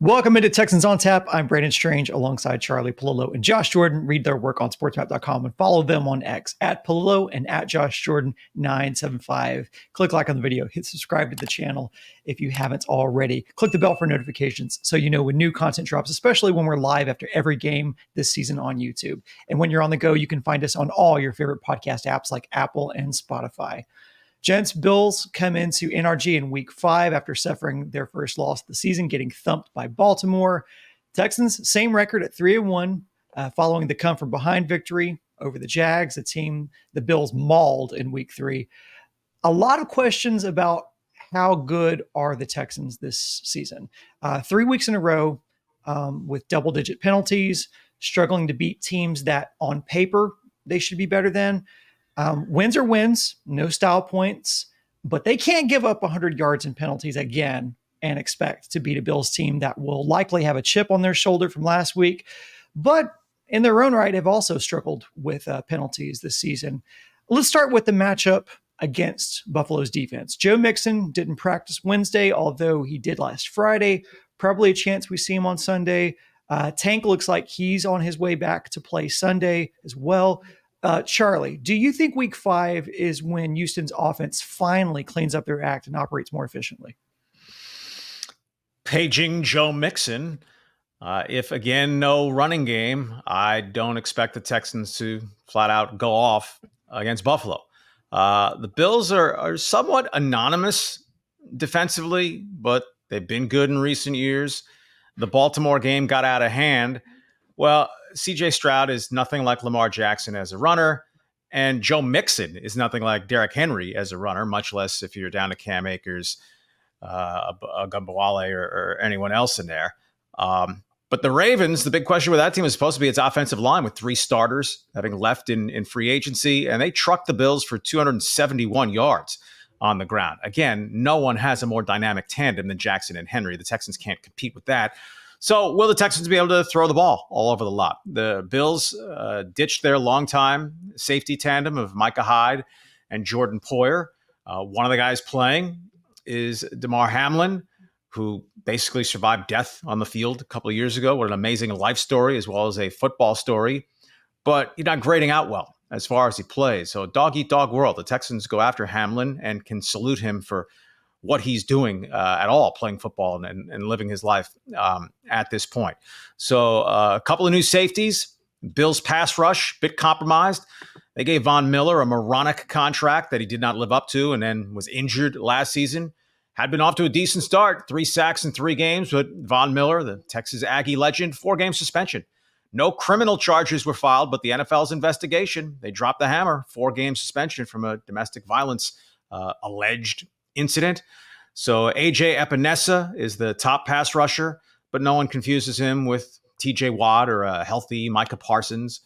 Welcome into Texans on Tap. I'm Brandon Strange alongside Charlie Palillo and Josh Jordan. Read their work on sportsmap.com and follow them on X at Palillo and at Josh Jordan 975. Click like on the video, hit subscribe to the channel if you haven't already. Click the bell for notifications so you know when new content drops, especially when we're live after every game this season on YouTube. And when you're on the go, you can find us on all your favorite podcast apps like Apple and Spotify. Gents, Bills come into NRG in week 5 after suffering their first loss of the season, getting thumped by Baltimore. Texans, same record at 3-1, following the come from behind victory over the Jags, a team the Bills mauled in week 3. A lot of questions about how good are the Texans this season. 3 weeks in a row with double-digit penalties, struggling to beat teams that on paper they should be better than. Wins are wins, no style points, but they can't give up 100 yards in penalties again and expect to beat a Bills team that will likely have a chip on their shoulder from last week, but in their own right have also struggled with penalties this season. Let's start with the matchup against Buffalo's defense. Joe Mixon didn't practice Wednesday, although he did last Friday. Probably a chance we see him on Sunday. Tank looks like he's on his way back to play Sunday as well. Charlie, do you think week 5 is when Houston's offense finally cleans up their act and operates more efficiently? Paging Joe Mixon. If, again, no running game, I don't expect the Texans to flat out go off against Buffalo. The Bills are somewhat anonymous defensively, but they've been good in recent years. The Baltimore game got out of hand. Well, C.J. Stroud is nothing like Lamar Jackson as a runner, and Joe Mixon is nothing like Derrick Henry as a runner, much less if you're down to Cam Akers, Gumbawale, or anyone else in there. But the Ravens, the big question with that team is supposed to be its offensive line with 3 starters having left in free agency, and they trucked the Bills for 271 yards on the ground. Again, no one has a more dynamic tandem than Jackson and Henry. The Texans can't compete with that. So will the Texans be able to throw the ball all over the lot? The Bills ditched their longtime safety tandem of Micah Hyde and Jordan Poyer. One of the guys playing is Damar Hamlin, who basically survived death on the field a couple of years ago. What an amazing life story as well as a football story. But he's not grading out well as far as he plays. So dog-eat-dog world. The Texans go after Hamlin and can salute him for what he's doing at all, playing football and living his life at this point. So a couple of new safeties. Bills pass rush, bit compromised. They gave Von Miller a moronic contract that he did not live up to and then was injured last season. Had been off to a decent start, 3 sacks in 3 games, but Von Miller, the Texas Aggie legend, 4-game suspension. No criminal charges were filed, but the NFL's investigation, they dropped the hammer, 4-game suspension from a domestic violence alleged incident. So AJ Epinesa is the top pass rusher, but no one confuses him with TJ Watt or a healthy Micah Parsons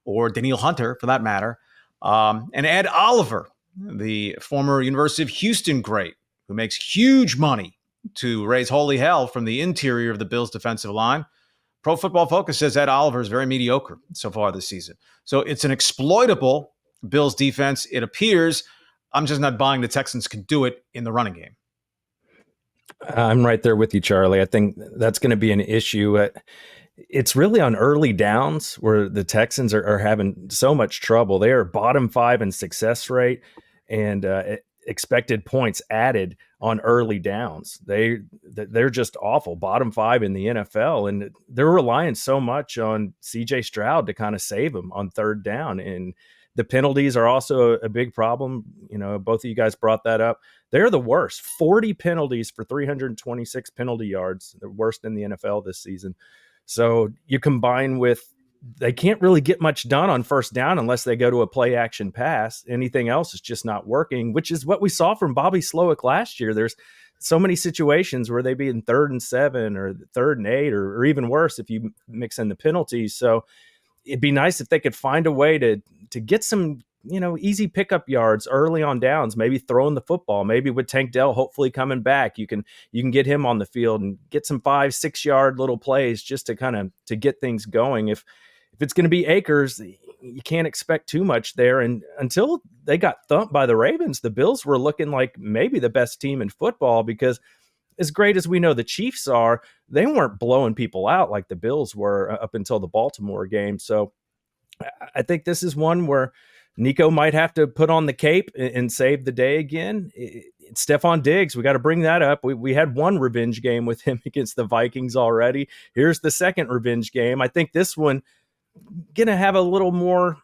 or Daniil Hunter for that matter. And Ed Oliver, the former University of Houston great, who makes huge money to raise holy hell from the interior of the Bills defensive line. Pro Football Focus says Ed Oliver is very mediocre so far this season. So it's an exploitable Bills defense, it appears. I'm just not buying the Texans can do it in the running game. I'm right there with you, Charlie. I think that's going to be an issue. It's really on early downs where the Texans are having so much trouble. They are bottom 5 in success rate and expected points added on early downs. They're just awful. Bottom 5 in the NFL, and they're relying so much on C.J. Stroud to kind of save them on 3rd down. And the penalties are also a big problem. You know, both of you guys brought that up. They're the worst. 40 penalties for 326 penalty yards, the worst in the NFL this season. So you combine with they can't really get much done on 1st down unless they go to a play action pass. Anything else is just not working, which is what we saw from Bobby Slowick last year. There's so many situations where they be in 3rd and 7 or 3rd and 8 or even worse if you mix in the penalties. So it'd be nice if they could find a way to get some, easy pickup yards early on downs, maybe throwing the football, maybe with Tank Dell hopefully coming back. You can get him on the field and get some 5-6 yard little plays just to kind of to get things going. If it's going to be Akers, you can't expect too much there. And until they got thumped by the Ravens, the Bills were looking like maybe the best team in football because as great as we know the Chiefs are, they weren't blowing people out like the Bills were up until the Baltimore game. So I think this is one where Nico might have to put on the cape and save the day again. It's Stephon Diggs. We got to bring that up. We had one revenge game with him against the Vikings already. Here's the second revenge game. I think this one going to have a little more,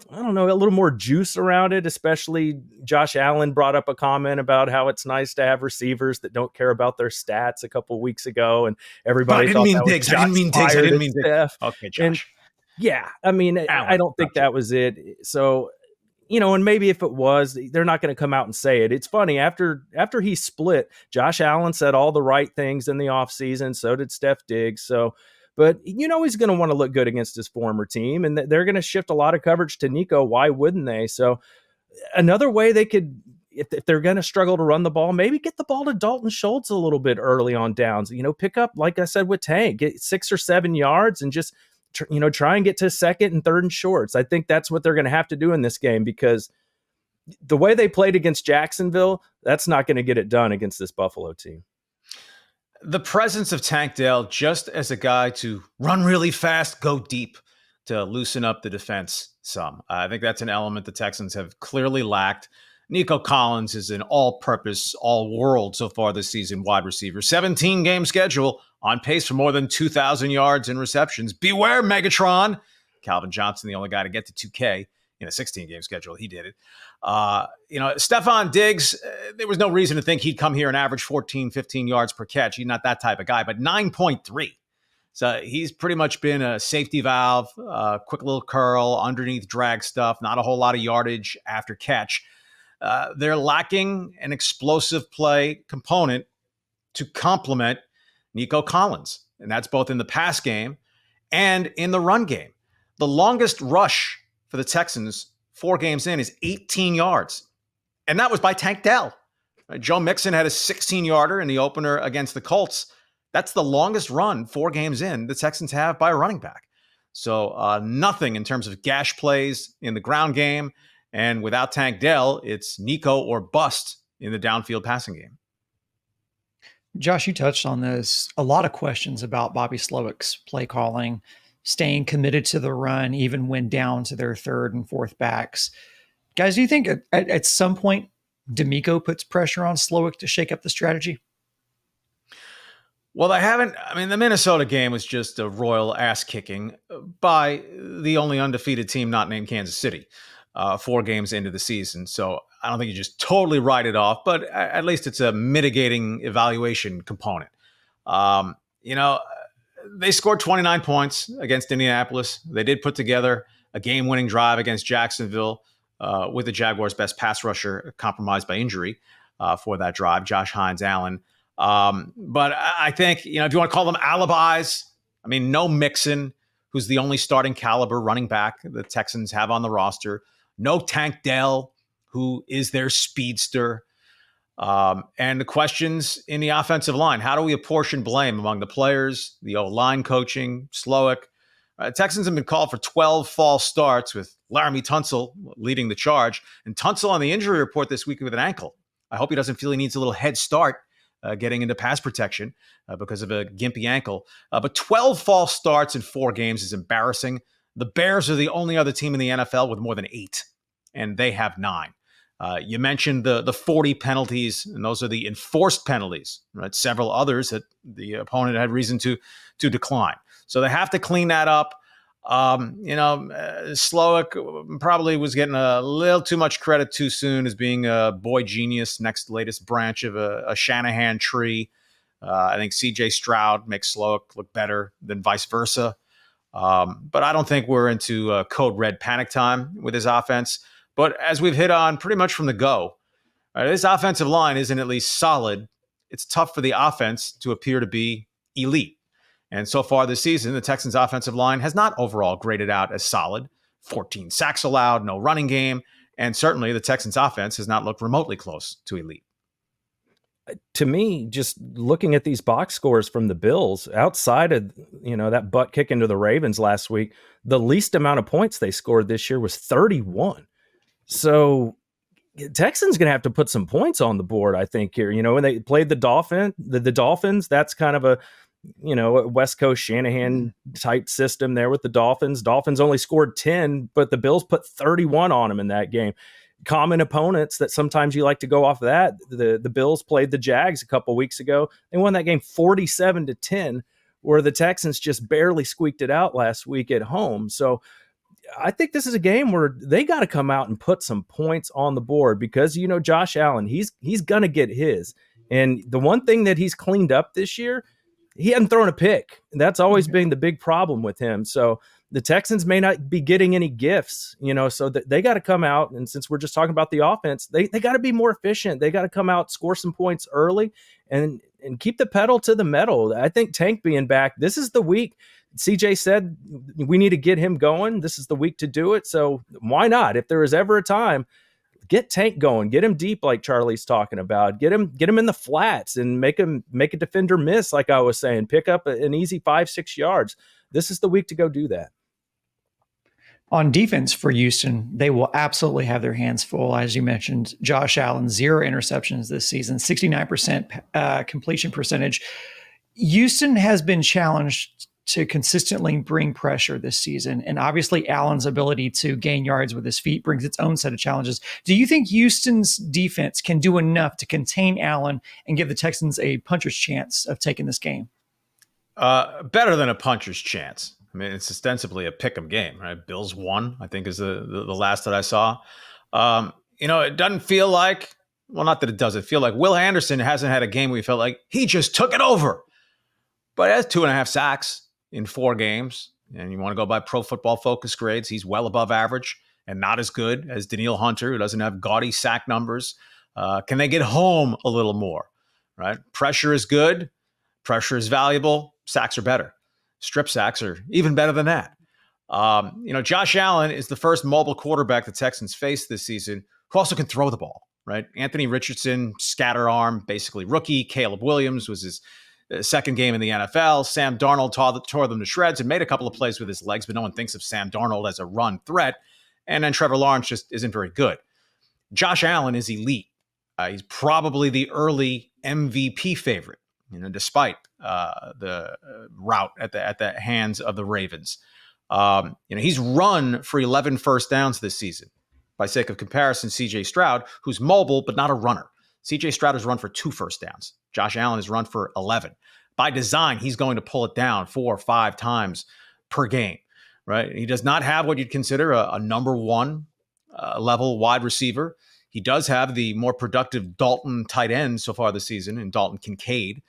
a little more juice around it, especially Josh Allen brought up a comment about how it's nice to have receivers that don't care about their stats a couple weeks ago. And everybody thought that was I didn't mean Diggs. I didn't mean Diggs. Okay, Josh. And yeah, I mean, Allen, I don't think that was it. So, and maybe if it was, they're not going to come out and say it. It's funny, after he split, Josh Allen said all the right things in the offseason. So did Steph Diggs. So, but he's going to want to look good against his former team, and they're going to shift a lot of coverage to Nico. Why wouldn't they? So another way they could, if they're going to struggle to run the ball, maybe get the ball to Dalton Schultz a little bit early on downs. Pick up, like I said with Tank, get 6 or 7 yards and just try and get to second and third and shorts. I think that's what they're going to have to do in this game, because the way they played against Jacksonville, that's not going to get it done against this Buffalo team. The presence of Tank Dell just as a guy to run really fast, go deep, to loosen up the defense some. I think that's an element the Texans have clearly lacked. Nico Collins is an all-purpose, all-world so far this season wide receiver. 17-game schedule, on pace for more than 2,000 yards and receptions. Beware, Megatron. Calvin Johnson, the only guy to get to 2K in a 16-game schedule. He did it. Stephon Diggs, there was no reason to think he'd come here and average 14, 15 yards per catch. He's not that type of guy, but 9.3. So he's pretty much been a safety valve, quick little curl, underneath drag stuff, not a whole lot of yardage after catch. They're lacking an explosive play component to complement Nico Collins, and that's both in the pass game and in the run game. The longest rush for the Texans 4 games in is 18 yards, and that was by Tank Dell. Joe Mixon had a 16-yarder in the opener against the Colts. That's the longest run 4 games in the Texans have by a running back. So nothing in terms of gash plays in the ground game, and without Tank Dell, it's Nico or bust in the downfield passing game. Josh, you touched on this. A lot of questions about Bobby Slowick's play calling, staying committed to the run, even when down to their third and fourth backs. Guys, do you think at some point D'Amico puts pressure on Slowick to shake up the strategy? Well, they haven't. I mean, the Minnesota game was just a royal ass kicking by the only undefeated team not named Kansas City 4 games into the season. So I don't think you just totally write it off, but at least it's a mitigating evaluation component. They scored 29 points against Indianapolis. They did put together a game-winning drive against Jacksonville with the Jaguars' best pass rusher compromised by injury for that drive, Josh Hines-Allen. But I think, if you want to call them alibis, I mean, no Mixon, who's the only starting caliber running back the Texans have on the roster. No Tank Dell, who is their speedster. And the questions in the offensive line. How do we apportion blame among the players, the O-line coaching, Slowick? Texans have been called for 12 false starts, with Laramie Tunsil leading the charge. And Tunsil on the injury report this week with an ankle. I hope he doesn't feel he needs a little head start getting into pass protection because of a gimpy ankle. But 12 false starts in 4 games is embarrassing. The Bears are the only other team in the NFL with more than 8, and they have 9. You mentioned the 40 penalties, and those are the enforced penalties, right? Several others that the opponent had reason to decline. So they have to clean that up. Slowick probably was getting a little too much credit too soon as being a boy genius, next latest branch of a Shanahan tree. I think C.J. Stroud makes Slowick look better than vice versa. But I don't think we're into code red panic time with his offense. But as we've hit on pretty much from the go, this offensive line isn't at least solid. It's tough for the offense to appear to be elite. And so far this season, the Texans' offensive line has not overall graded out as solid. 14 sacks allowed, no running game. And certainly the Texans' offense has not looked remotely close to elite. To me, just looking at these box scores from the Bills, outside of that butt kick into the Ravens last week, the least amount of points they scored this year was 31. So Texans going to have to put some points on the board, I think, here. When they played the Dolphins, that's kind of a West Coast Shanahan type system there with the Dolphins. Dolphins only scored 10, but the Bills put 31 on them in that game. Common opponents that sometimes you like to go off of that. The Bills played the Jags a couple weeks ago. They won that game 47-10, where the Texans just barely squeaked it out last week at home. So I think this is a game where they got to come out and put some points on the board because, Josh Allen, he's going to get his. And the one thing that he's cleaned up this year, he hadn't thrown a pick. That's always been the big problem with him. So the Texans may not be getting any gifts, so that they got to come out. And since we're just talking about the offense, they got to be more efficient. They got to come out, score some points early and keep the pedal to the metal. I think Tank being back, this is the week. CJ said we need to get him going. This is the week to do it. So why not? If there was ever a time, get Tank going, get him deep like Charlie's talking about, get him in the flats and make a defender miss, like I was saying, pick up an easy 5-6 yards. This is the week to go do that. On defense for Houston, they will absolutely have their hands full. As you mentioned, Josh Allen, 0 interceptions this season, 69% completion percentage. Houston has been challenged to consistently bring pressure this season. And obviously Allen's ability to gain yards with his feet brings its own set of challenges. Do you think Houston's defense can do enough to contain Allen and give the Texans a puncher's chance of taking this game? Better than a puncher's chance. I mean, it's ostensibly a pick'em game, right? Bills won, I think is the last that I saw. It doesn't feel like, well, not that it doesn't feel like Will Anderson hasn't had a game where he felt like he just took it over, but he has 2.5 sacks in 4 games. And you want to go by Pro Football Focus grades, he's well above average and not as good as Danielle Hunter, who doesn't have gaudy sack numbers. Can they get home a little more, right? Pressure is good. Pressure is valuable. Sacks are better. Strip sacks are even better than that. Josh Allen is the first mobile quarterback the Texans faced this season who also can throw the ball, right? Anthony Richardson, scatter arm, basically rookie. Caleb Williams was his second game in the NFL. Sam Darnold tore them to shreds and made a couple of plays with his legs, but no one thinks of Sam Darnold as a run threat. And then Trevor Lawrence just isn't very good. Josh Allen is elite. He's probably the early MVP favorite, despite the rout at the hands of the Ravens. He's run for 11 first downs this season. By sake of comparison, CJ Stroud, who's mobile but not a runner. CJ Stroud has run for 2 first downs. Josh Allen has run for 11. By design, he's going to pull it down 4 or 5 times per game, right? He does not have what you'd consider a number 1 level wide receiver. He does have the more productive Dalton tight end so far this season, and Dalton Kincaid,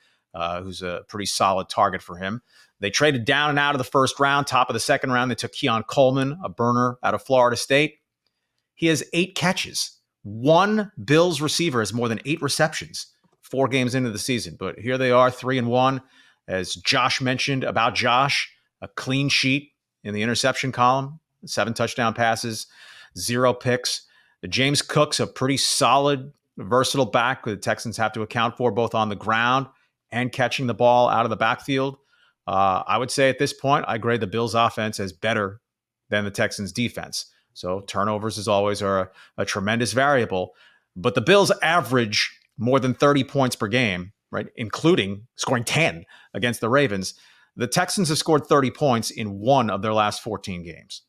who's a pretty solid target for him. They traded down and out of the first round, top of the second round. They took Keon Coleman, a burner out of Florida State. He has 8 catches. One Bills receiver has more than 8 receptions 4 games into the season. But here they are, 3-1. As Josh mentioned about Josh, a clean sheet in the interception column, 7 touchdown passes, 0 picks. James Cook's a pretty solid, versatile back that the Texans have to account for both on the ground and catching the ball out of the backfield. I would say at this point, I grade the Bills offense as better than the Texans defense. So turnovers, as always, are a tremendous variable. But the Bills average more than 30 points per game, right, including scoring 10 against the Ravens. The Texans have scored 30 points in 1 of their last 14 games.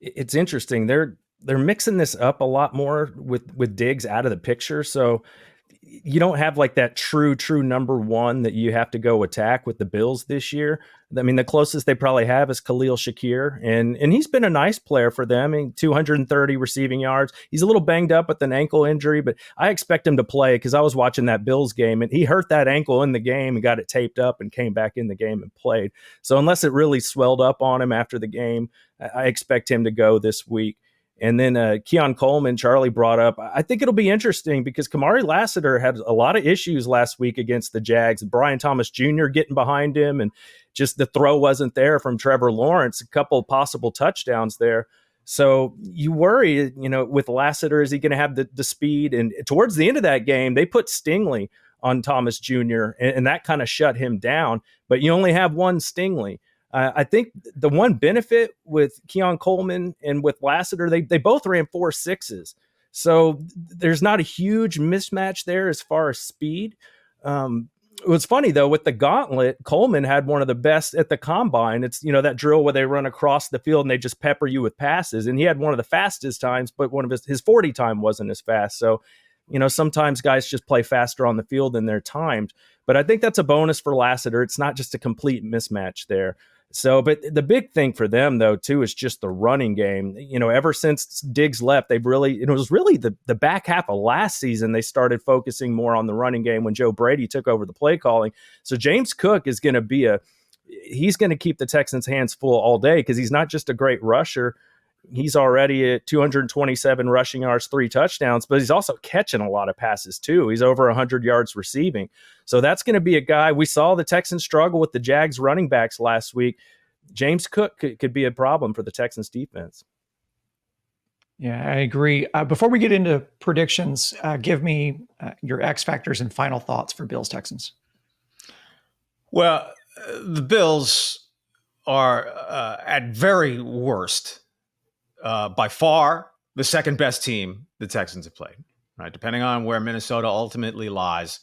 It's interesting. They're mixing this up a lot more with Diggs out of the picture. So you don't have like that true number 1 that you have to go attack with the Bills this year. I mean, the closest they probably have is Khalil Shakir, and he's been a nice player for them. I mean, 230 receiving yards. He's a little banged up with an ankle injury, but I expect him to play because I was watching that Bills game, and he hurt that ankle in the game and got it taped up and came back in the game and played. So unless it really swelled up on him after the game, I expect him to go this week. And then Keon Coleman, Charlie brought up, I think it'll be interesting because Kamari Lassiter had a lot of issues last week against the Jags. Brian Thomas Jr. getting behind him, and just the throw wasn't there from Trevor Lawrence, a couple of possible touchdowns there. So you worry, with Lassiter, is he going to have the speed? And towards the end of that game, they put Stingley on Thomas Jr., and that kind of shut him down. But you only have one Stingley. I think the one benefit with Keon Coleman and with Lassiter, they both ran 4.6s. So there's not a huge mismatch there as far as speed. It was funny though, with the gauntlet, Coleman had one of the best at the combine. It's, that drill where they run across the field and they just pepper you with passes. And he had one of the fastest times, but one of his 40 time wasn't as fast. So, sometimes guys just play faster on the field than they're timed. But I think that's a bonus for Lassiter. It's not just a complete mismatch there. So, but the big thing for them, though, too, is just the running game. Ever since Diggs left, it was really the back half of last season, they started focusing more on the running game when Joe Brady took over the play calling. So James Cook is going to he's going to keep the Texans' hands full all day, because he's not just a great rusher. He's already at 227 rushing yards, 3 touchdowns, but he's also catching a lot of passes too. He's over 100 yards receiving. So that's going to be a guy. We saw the Texans struggle with the Jags running backs last week. James Cook could be a problem for the Texans defense. Yeah, I agree. Before we get into predictions, give me your X factors and final thoughts for Bills Texans. Well, the Bills are at very worst, by far the second best team the Texans have played, right? Depending on where Minnesota ultimately lies.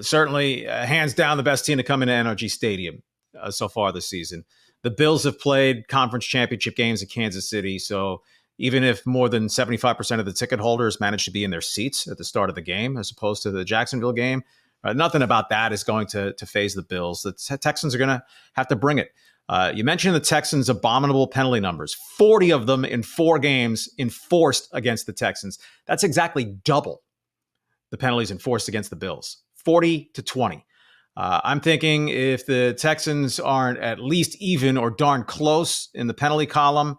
Certainly, hands down, the best team to come into NRG Stadium so far this season. The Bills have played conference championship games in Kansas City, so even if more than 75% of the ticket holders managed to be in their seats at the start of the game, as opposed to the Jacksonville game, nothing about that is going to faze the Bills. The Texans are going to have to bring it. You mentioned the Texans' abominable penalty numbers, 40 of them in 4 games enforced against the Texans. That's exactly double the penalties enforced against the Bills, 40-20. I'm thinking if the Texans aren't at least even or darn close in the penalty column,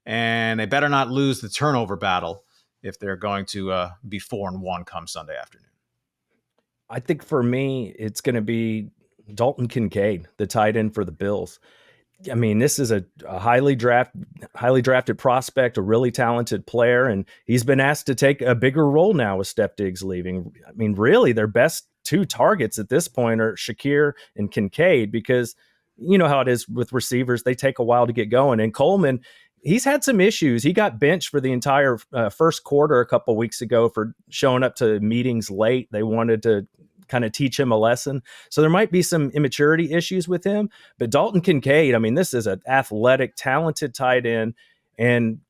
and they better not lose the turnover battle if they're going to be 4-1 come Sunday afternoon. I think for me, it's going to be Dalton Kincaid, the tight end for the Bills. I mean, this is a highly drafted prospect, a really talented player, and he's been asked to take a bigger role now with Steph Diggs leaving. I mean, really, their best 2 targets at this point are Shakir and Kincaid, because you know how it is with receivers. They take a while to get going. And Coleman, he's had some issues. He got benched for the entire first quarter a couple weeks ago for showing up to meetings late. They wanted to kind of teach him a lesson. So there might be some immaturity issues with him. But Dalton Kincaid, I mean, this is an athletic, talented tight end. And,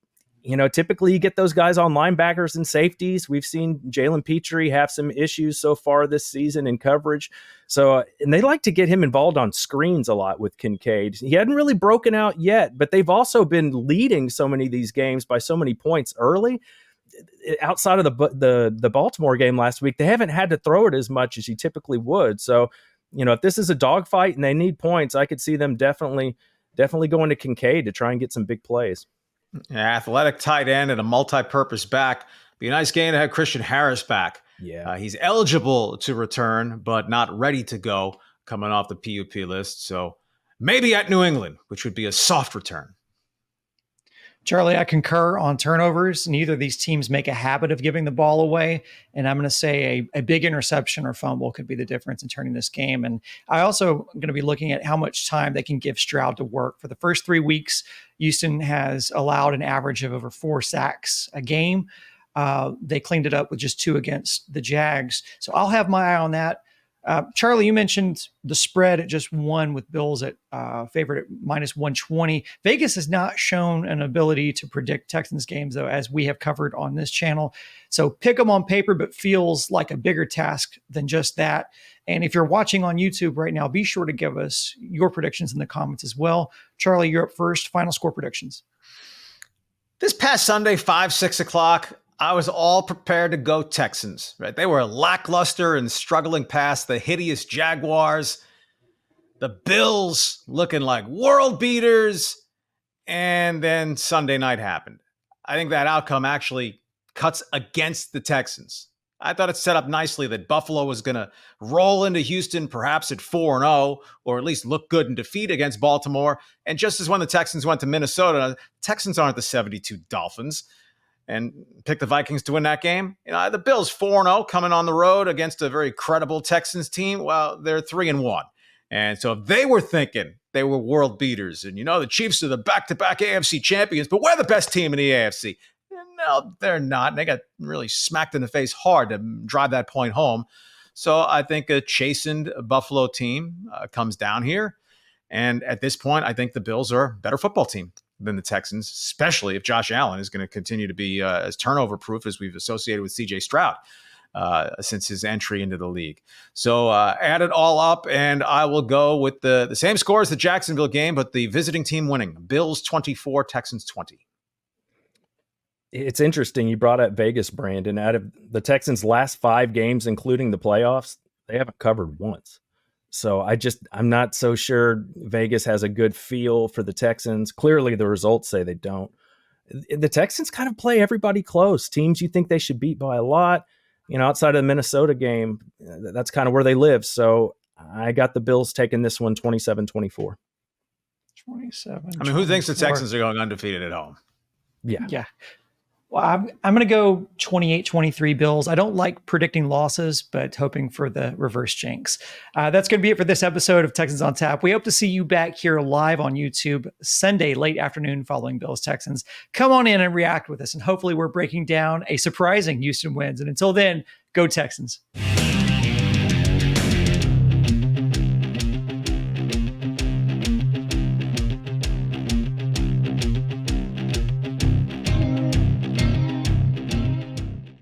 typically you get those guys on linebackers and safeties. We've seen Jalen Petrie have some issues so far this season in coverage. So, and they like to get him involved on screens a lot with Kincaid. He hadn't really broken out yet, but they've also been leading so many of these games by so many points early. Outside of the Baltimore game last week, they haven't had to throw it as much as you typically would. So, if this is a dogfight and they need points, I could see them definitely going to Kincaid to try and get some big plays. Yeah, athletic tight end and a multi-purpose back. Be a nice game to have Christian Harris back. Yeah, he's eligible to return, but not ready to go coming off the PUP list. So maybe at New England, which would be a soft return. Charlie, I concur on turnovers. Neither of these teams make a habit of giving the ball away. And I'm going to say a big interception or fumble could be the difference in turning this game. And I also am going to be looking at how much time they can give Stroud to work. For the first 3 weeks, Houston has allowed an average of over 4 sacks a game. They cleaned it up with just 2 against the Jags. So I'll have my eye on that. Charlie, you mentioned the spread at just 1 with Bills at favorite at -120. Vegas has not shown an ability to predict Texans games, though, as we have covered on this channel. So pick them on paper, but feels like a bigger task than just that. And if you're watching on YouTube right now, be sure to give us your predictions in the comments as well. Charlie, you're up first. Final score predictions. This past Sunday, 5-6 o'clock, I was all prepared to go Texans, right? They were lackluster and struggling past the hideous Jaguars. The Bills looking like world beaters. And then Sunday night happened. I think that outcome actually cuts against the Texans. I thought it set up nicely that Buffalo was going to roll into Houston, perhaps at 4-0, or at least look good in defeat against Baltimore. And just as when the Texans went to Minnesota, Texans aren't the 72 Dolphins, and pick the Vikings to win that game. The Bills 4-0 coming on the road against a very credible Texans team. Well, they're 3-1. And so if they were thinking they were world beaters and, the Chiefs are the back-to-back AFC champions, but we're the best team in the AFC. No, they're not. They got really smacked in the face hard to drive that point home. So I think a chastened Buffalo team comes down here. And at this point, I think the Bills are a better football team than the Texans, especially if Josh Allen is going to continue to be as turnover proof as we've associated with CJ Stroud since his entry into the league. So add it all up, and I will go with the same score as the Jacksonville game, but the visiting team winning. Bills 24, Texans 20. It's interesting you brought up Vegas, Brandon. Out of the Texans' last 5 games, including the playoffs, they haven't covered once. So I'm not so sure Vegas has a good feel for the Texans. Clearly, the results say they don't. The Texans kind of play everybody close. Teams you think they should beat by a lot. Outside of the Minnesota game, that's kind of where they live. So I got the Bills taking this one 27-24. 27. I mean, who thinks the Texans are going undefeated at home? Yeah. Well, I'm going to go 28-23 Bills. I don't like predicting losses, but hoping for the reverse jinx. That's going to be it for this episode of Texans on Tap. We hope to see you back here live on YouTube Sunday, late afternoon following Bills Texans. Come on in and react with us, and hopefully we're breaking down a surprising Houston wins. And until then, go Texans.